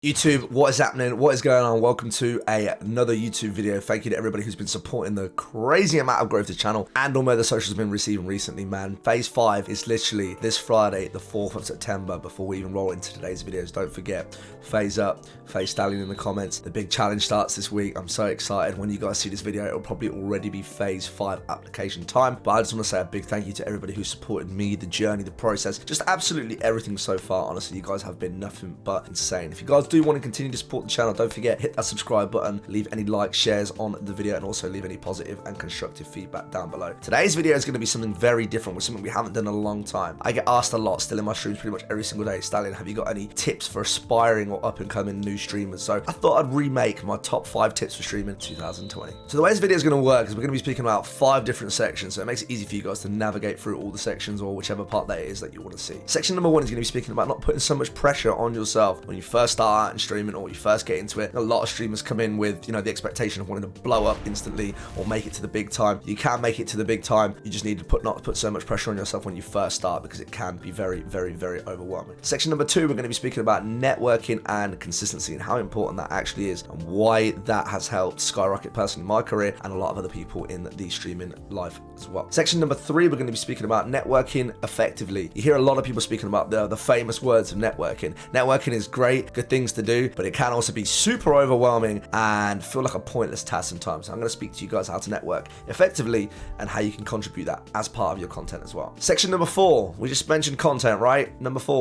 YouTube, what is happening? What is going on? Welcome to another YouTube video. Thank you to everybody who's been supporting the crazy amount of growth of the channel and all the socials have been receiving recently, man. Phase 5 is literally this Friday, the 4th of September. Before we even roll into today's videos, don't forget, phase up, phase stallion in the comments. The big challenge starts this week. I'm so excited. When you guys see this video, it'll probably already be phase 5 application time. But I just want to say a big thank you to everybody who supported me, the journey, the process, just absolutely everything so far. Honestly, you guys have been nothing but insane. If you guys do want to continue to support the channel, don't forget, hit that subscribe button, leave any likes, shares on the video, and also leave any positive and constructive feedback down below. Today's video is going to be something very different, with something we haven't done in a long time. I get asked a lot still in my streams pretty much every single day, Stallion, have you got any tips for aspiring or up and coming new streamers? So I thought I'd remake my top 5 tips for streaming 2020. So the way this video is going to work is we're going to be speaking about 5 different sections, so it makes it easy for you guys to navigate through all the sections or whichever part that it is that you want to see. Section number 1 is going to be speaking about not putting so much pressure on yourself when you first start out in streaming or you first get into it. A lot of streamers come in with, you know, the expectation of wanting to blow up instantly or make it to the big time. You can make it to the big time. You just need to not put so much pressure on yourself when you first start, because it can be very, very, very overwhelming. Section number 2, we're going to be speaking about networking and consistency and how important that actually is and why that has helped skyrocket personally my career and a lot of other people in the streaming life as well. Section number 3, we're going to be speaking about networking effectively. You hear a lot of people speaking about the famous words of networking. Networking is great, good things to do, but it can also be super overwhelming and feel like a pointless task sometimes. So I'm going to speak to you guys how to network effectively and how you can contribute that as part of your content as well. Section number 4, we just mentioned content, right?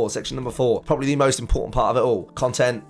Section number 4, probably the most important part of it all. Content.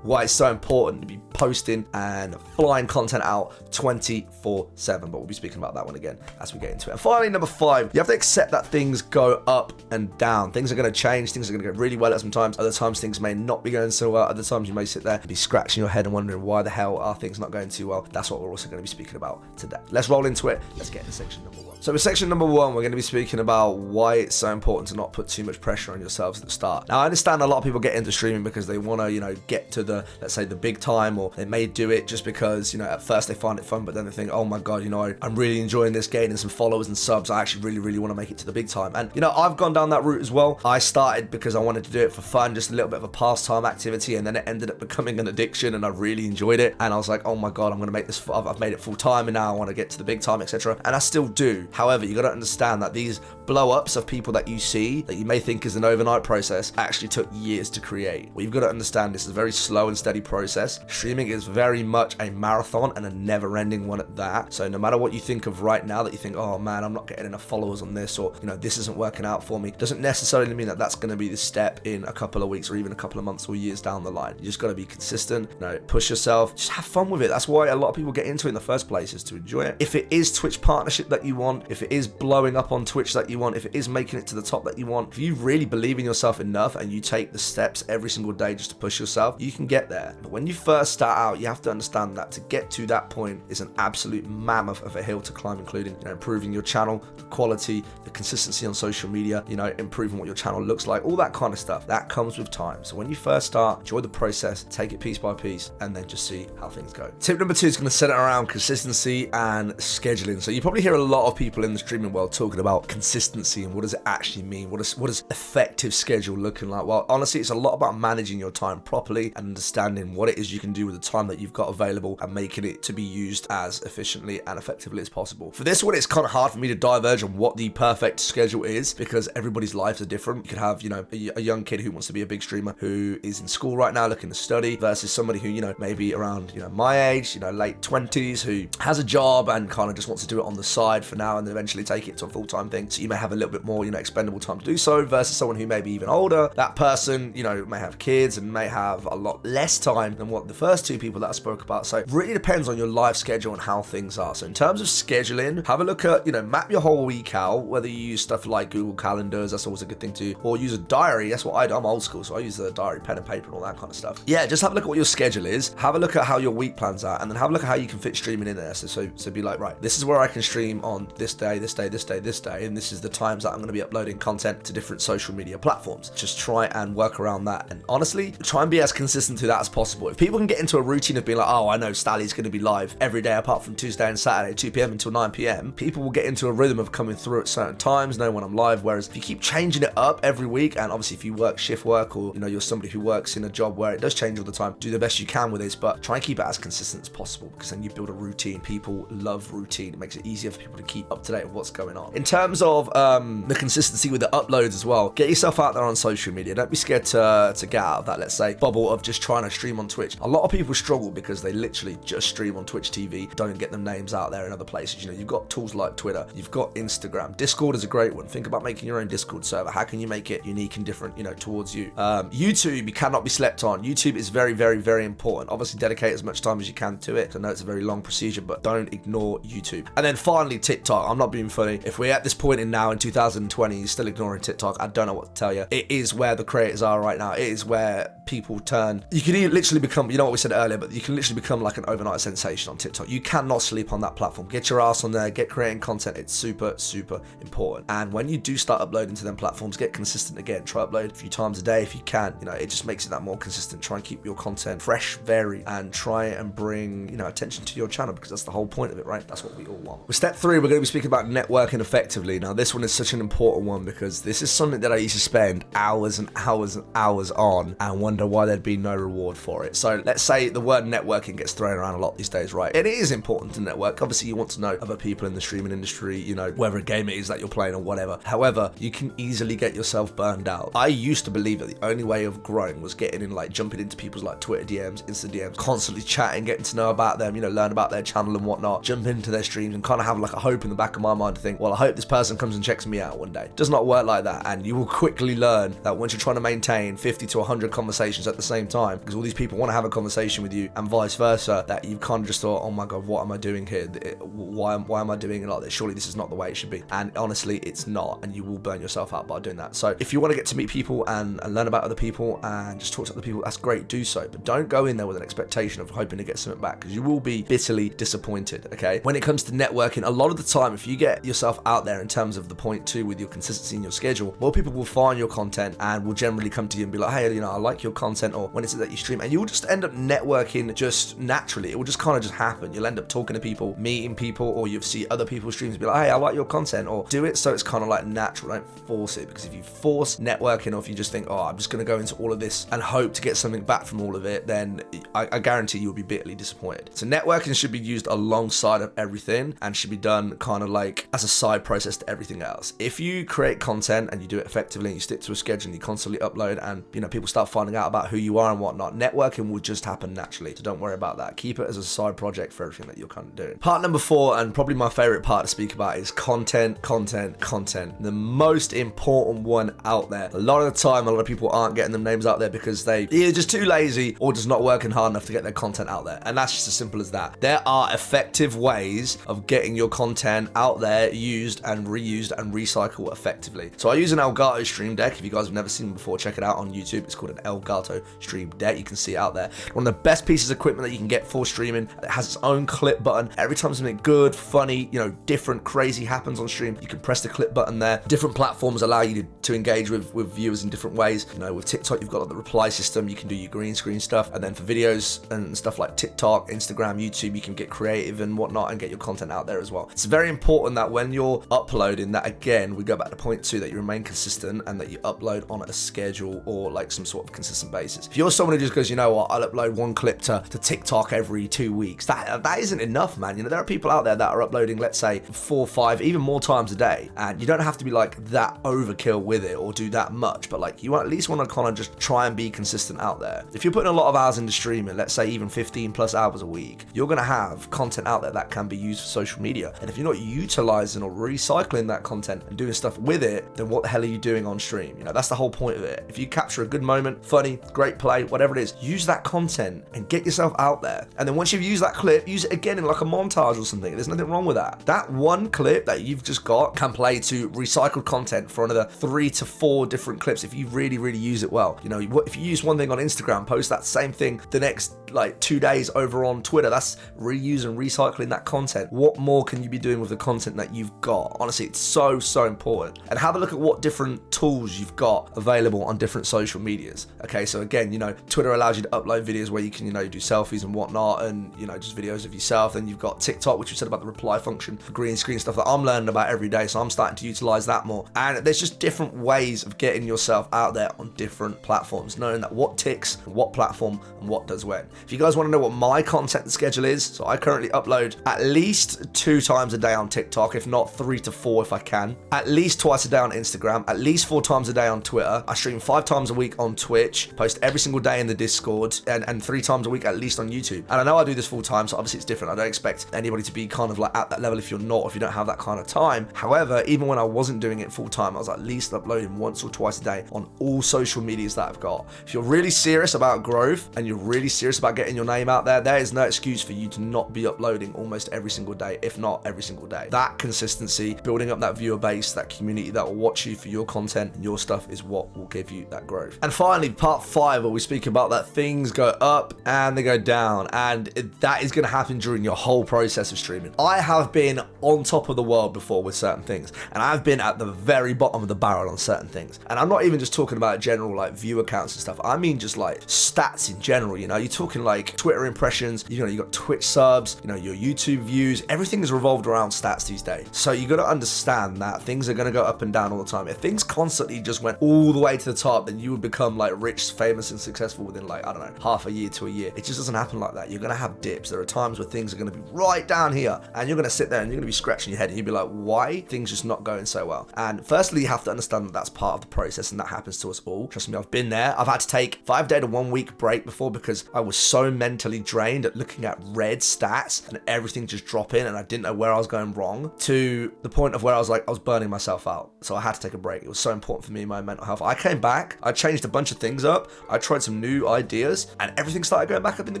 Why it's so important to be posting and flying content out 24/7, but we'll be speaking about that one again as we get into it. And finally, number 5, you have to accept that things go up and down. Things are going to change, things are going to go really well at some times, other times things may not be going so well, other times you may sit there and be scratching your head and wondering why the hell are things not going too well. That's what we're also going to be speaking about today. Let's roll into it. Let's get into section number 1. So with section number 1, we're going to be speaking about why it's so important to not put too much pressure on yourselves at the start. Now, I understand a lot of people get into streaming because they want to, you know, get to the, let's say, the big time, or they may do it just because, you know, at first they find it fun, but then they think, oh my god, you know, I'm really enjoying this, gaining some followers and subs. I actually really want to make it to the big time. And, you know, I've gone down that route as well. I started because I wanted to do it for fun, just a little bit of a pastime activity, and then it ended up becoming an addiction, and I really enjoyed it. And I was like, oh my god, I'm going to make this, I've made it full time, and now I want to get to the big time, etc. And I still do. However, you got to understand that these blow ups of people that you see that you may think is an overnight process actually took years to create. Well, you've got to understand this is a very slow and steady process. Streaming is very much a marathon and a never-ending one at that. So no matter what you think of right now, that you think, oh man, I'm not getting enough followers on this, or, you know, this isn't working out for me, doesn't necessarily mean that that's going to be the step in a couple of weeks or even a couple of months or years down the line. You just got to be consistent, you know, push yourself, just have fun with it. That's why a lot of people get into it in the first place, is to enjoy it. If it is Twitch partnership that you want, if it is blowing up on Twitch that you want, if it is making it to the top that you want, if you really believe in yourself enough and you take the steps every single day just to push yourself, you can get there. But when you first start out, you have to understand that to get to that point is an absolute mammoth of a hill to climb, including, you know, improving your channel, the quality, the consistency on social media, you know, improving what your channel looks like, all that kind of stuff. That comes with time. So when you first start, enjoy the process, take it piece by piece, and then just see how things go. Tip number 2 is going to center around consistency and scheduling. So you probably hear a lot of people in the streaming world talking about consistency and what does it actually mean? What is effective schedule looking like? Well, honestly, it's a lot about managing your time properly and understanding what it is you can do with the time that you've got available and making it to be used as efficiently and effectively as possible. For this one, it's kind of hard for me to diverge on what the perfect schedule is, because everybody's lives are different. You could have, you know, a young kid who wants to be a big streamer who is in school right now looking to study, versus somebody who, you know, maybe around, you know, my age, you know, late 20s, who has a job and kind of just wants to do it on the side for now and then eventually take it to a full-time thing. So you may have a little bit more, you know, expendable time to do so, versus someone who may be even older. That person, you know, may have kids and may have a lot less time than what the first 2 people that I spoke about. So it really depends on your life schedule and how things are. So in terms of scheduling, have a look at, you know, map your whole week out, whether you use stuff like Google Calendars, that's always a good thing to, or use a diary. That's what I do. I'm old school, so I use the diary, pen and paper and all that kind of stuff. Yeah, just have a look at what your schedule is, have a look at how your week plans are, and then have a look at how you can fit streaming in there. So be like, right, this is where I can stream on this day, this day, this day, this day, and this is the times that I'm going to be uploading content to different social media platforms. Just try and work around that, and honestly, try and be as consistent to that as possible. If people can get into into a routine of being like, oh, I know Stally's going to be live every day apart from Tuesday and Saturday, 2 p.m. until 9 p.m., people will get into a rhythm of coming through at certain times, know when I'm live. Whereas if you keep changing it up every week, and obviously if you work shift work, or you're somebody who works in a job where it does change all the time, do the best you can with this, but try and keep it as consistent as possible, because then you build a routine. People love routine. It makes it easier for people to keep up to date with what's going on. In terms of the consistency with the uploads as well, get yourself out there on social media. Don't be scared to get out of that, let's say, bubble of just trying to stream on Twitch. A lot of people struggle because they literally just stream on Twitch TV, don't get them names out there in other places. You've got tools like Twitter, you've got Instagram, Discord is a great one. Think about making your own Discord server. How can you make it unique and different, towards you? YouTube, you cannot be slept on. YouTube is very, very, very important. Obviously, dedicate as much time as you can to it. I know it's a very long procedure, but don't ignore YouTube. And then finally, TikTok. I'm not being funny. If we're at this point in 2020, you're still ignoring TikTok, I don't know what to tell you. It is where the creators are right now. It is where people turn. You can literally become, what we said earlier, but you can literally become like an overnight sensation on TikTok. You cannot sleep on that platform. Get your ass on there, get creating content. It's super, super important. And when you do start uploading to them platforms, get consistent again. Try upload a few times a day if you can. It just makes it that more consistent. Try and keep your content fresh, varied, and try and bring, attention to your channel, because that's the whole point of it, right? That's what we all want. With step 3, we're going to be speaking about networking effectively. Now, this one is such an important one because this is something that I used to spend hours and hours and hours on and wonder why there'd be no reward for it. So let's say the word networking gets thrown around a lot these days, right? It is important to network. Obviously, you want to know other people in the streaming industry, whether a game it is that you're playing or whatever. However, you can easily get yourself burned out. I used to believe that the only way of growing was getting in, jumping into people's Twitter DMs, Insta DMs, constantly chatting, getting to know about them, learn about their channel and whatnot, jump into their streams and kind of have a hope in the back of my mind to think, well, I hope this person comes and checks me out one day. It does not work like that. And you will quickly learn that once you're trying to maintain 50 to 100 conversations at the same time, because all these people want to have a conversation with you and vice versa, that you kind of just thought, oh my God, what am I doing here? Why am I doing it like this? Surely this is not the way it should be. And honestly, it's not. And you will burn yourself out by doing that. So if you want to get to meet people and learn about other people and just talk to other people, that's great, do so. But don't go in there with an expectation of hoping to get something back, because you will be bitterly disappointed, okay? When it comes to networking, a lot of the time, if you get yourself out there in terms of the point 2 with your consistency in your schedule, more people will find your content and will generally come to you and be like, hey, I like your content, or when is it that you stream? And you'll just end up networking just naturally. It will just kind of just happen. You'll end up talking to people, meeting people, or you'll see other people's streams and be like, hey, I like your content, or do it so it's kind of natural. Don't force it, because if you force networking, or if you just think, oh, I'm just going to go into all of this and hope to get something back from all of it, then I guarantee you'll be bitterly disappointed. So networking should be used alongside of everything and should be done kind of as a side process to everything else. If you create content and you do it effectively and you stick to a schedule and you constantly upload and people start finding out about who you are and whatnot, networking will just happen naturally. So don't worry about that. Keep it as a side project for everything that you're kind of doing. Part number 4, and probably my favorite part to speak about, is content. The most important one out there. A lot of the time, a lot of people aren't getting them names out there because they either just too lazy or just not working hard enough to get their content out there. And that's just as simple as that. There are effective ways of getting your content out there, used and reused and recycled effectively. So I use an Elgato Stream Deck. If you guys have never seen it before, check it out on YouTube. It's called an Elgato Stream Deck. You can see it out there. One of the best pieces of equipment that you can get for streaming. It has its own clip button. Every time something good, funny, different, crazy happens on stream, you can press the clip button there. Different platforms allow you to engage with viewers in different ways. With TikTok, you've got the reply system. You can do your green screen stuff. And then for videos and stuff like TikTok, Instagram, YouTube, you can get creative and whatnot and get your content out there as well. It's very important that when you're uploading, that again, we go back to point 2, that you remain consistent and that you upload on a schedule or some sort of consistent basis. If you're someone who just goes, you know what, I'll upload one clip to TikTok every 2 weeks, that isn't enough, man. There are people out there that are uploading, let's say, 4, 5, even more times a day, and you don't have to be that overkill with it or do that much, but you at least want to kind of just try and be consistent out there. If you're putting a lot of hours into streaming, let's say even 15 plus hours a week, you're going to have content out there that can be used for social media. And if you're not utilizing or recycling that content and doing stuff with it, then what the hell are you doing on stream? That's the whole point of it. If you capture a good moment, funny, great play, whatever it is, use that content and get yourself out there. And then once you've used that clip, use it again in a montage or something. There's nothing wrong with that. That one clip that you've just got can play to recycled content for another 3 to 4 different clips if you really, really use it well. If you use one thing on Instagram, post that same thing the next 2 days over on Twitter, that's reuse and recycling that content. What more can you be doing with the content that you've got? Honestly, it's so important. And have a look at what different tools you've got available on different social medias. Okay, so again, you know, Twitter allows you to upload videos where you can, you know, do selfies and whatnot, and, you know, just videos of yourself. Then you've got TikTok, which we said about the reply function, green screen stuff that I'm learning about every day, so I'm starting to utilize that more. And there's just different ways of getting yourself out there on different platforms, knowing that what ticks, what platform, and what does when. If you guys want to know what my content schedule is, so I currently upload at least 2 times a day on TikTok, if not 3 to 4 if I can, at least twice a day on Instagram, at least 4 times a day on Twitter. I stream 5 times a week on Twitch, post every single day in the Discord, and 3 times a week at least on YouTube. And I know I do this full time, so obviously it's different. I don't expect anybody to be kind of like at that level if you're not, or if you don't have that kind of time. However, even when I wasn't doing it full time, I was at least uploading once or twice a day on all social medias that I've got. If you're really serious about growth and you're really serious about getting your name out there, there is no excuse for you to not be uploading almost every single day, if not every single day. That consistency, building up that viewer base, that community that will watch you for your content and your stuff is what will give you that growth. And finally, part 5, where we speak about that things go up and they go down, and that is going to happen during your whole process of streaming. I have been on top of the world before with certain things, and I've been at the very bottom of the barrel on certain things. And I'm not even just talking about general like viewer counts and stuff. I mean just like stats in general. You know, you're talking like Twitter impressions, you know, you got Twitch subs, you know, your YouTube views, everything is revolved around stats these days. So you got to understand that things are going to go up and down all the time. If things constantly just went all the way to the top, then you would become like rich, famous, and successful within like, I don't know, half a year to a year. It just doesn't happen like that. You're going to have dips. There are times where things are going to be right down here, and you're going to sit there and you're going to be scratching your head and you'll be like, why things just not going so well? And firstly, you have to understand that that's part of the process, and that happens to us all. Trust me, I've been there. I've had to take 5-day to 1 week break before because I was so mentally drained at looking at red stats and everything just dropping, and I didn't know where I was going wrong, to the point of where I was like, I was burning myself out. So I had to take a break. It was so important for me, my mental health. I came back, I changed a bunch of things up, I tried some new ideas, and everything started going back up in the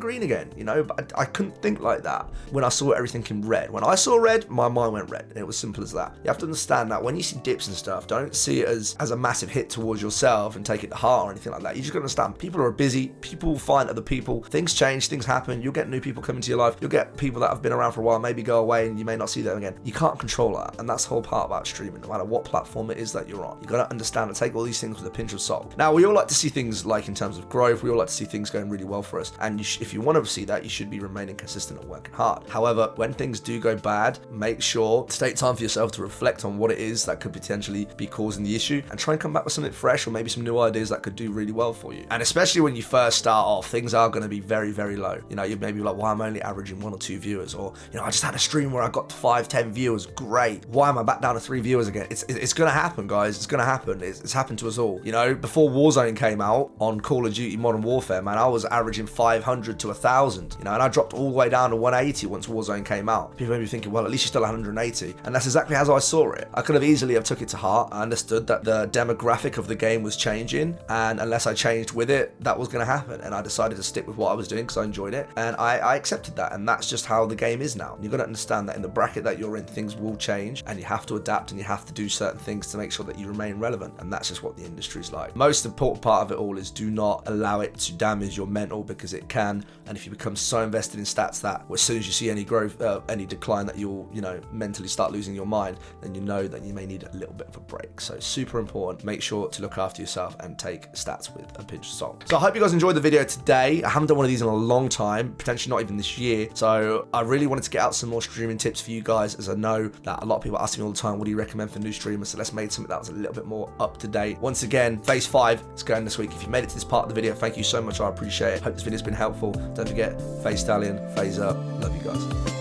green again, you know. But I couldn't think like that when I saw everything in red. When I saw red, my mind went red, and it was simple as that. You have to understand that when you see dips and stuff, don't see it as a massive hit towards yourself and take it to heart or anything like that. You just gotta understand, people are busy, people find other people, things change, things happen, you'll get new people come into your life, you'll get people that have been around for a while, maybe go away and you may not see them again. You can't control that, and that's the whole part about streaming, no matter what platform it is that you're on. You gotta understand and take all these things with a pinch of salt. Now, we all like to see things like in terms of growth, we all like to see things going really well for us, and if you want to see that, you should be remaining consistent and working hard. However, when things do go bad, make sure to take time for yourself to reflect on what it is that could potentially be causing the issue, and try and come back with something fresh or maybe some new ideas that could do really well for you. And especially when you first start off, things are going to be very, very low. You know, you may be like, well, I'm only averaging 1 or 2 viewers, or, you know, I just had a stream where I got to 5-10 viewers, great. Why am I back down to 3 viewers again? It's going to happen, guys. It's going to happen. It's happened to us all. You know, before Warzone came out on Call of Duty Modern Warfare, man, I was averaging 500 to 1,000, you know, and I dropped all the way down to 180 once Warzone came out. People may be thinking, well, at least you're still 180, and that's exactly as I saw it. I could have easily have took it to heart. I understood that the demographic of the game was changing, and unless I changed with it, that was going to happen, and I decided to stick with what I was doing because I enjoyed it, and I accepted that, and that's just how the game is now. You've got to understand that in the bracket that you're in, things will change, and you have to adapt, and you have to do certain things to make sure that you remain relevant, and that's just what the industry's like. Most important part of it all is do not allow it to damage your mental, because it can, and if you become so invested in stats that as soon as you see any growth, any decline, that you'll, you know, mentally start losing your mind, then you know that you may need a little bit of a break. So super important, make sure to look after yourself and take stats with a pinch of salt. So I hope you guys enjoyed the video today. I haven't done one of these in a long time, potentially not even this year, so I really wanted to get out some more streaming tips for you guys, as I know that a lot of people ask me all the time, what do you recommend for new streamers? So let's make something that was a little bit more up to date. Once again, phase 5 is going this week. If you made it to this part of the video, thank you so much, I appreciate it. Hope this video's been helpful. Don't forget, phase stallion, phase up. Love you guys.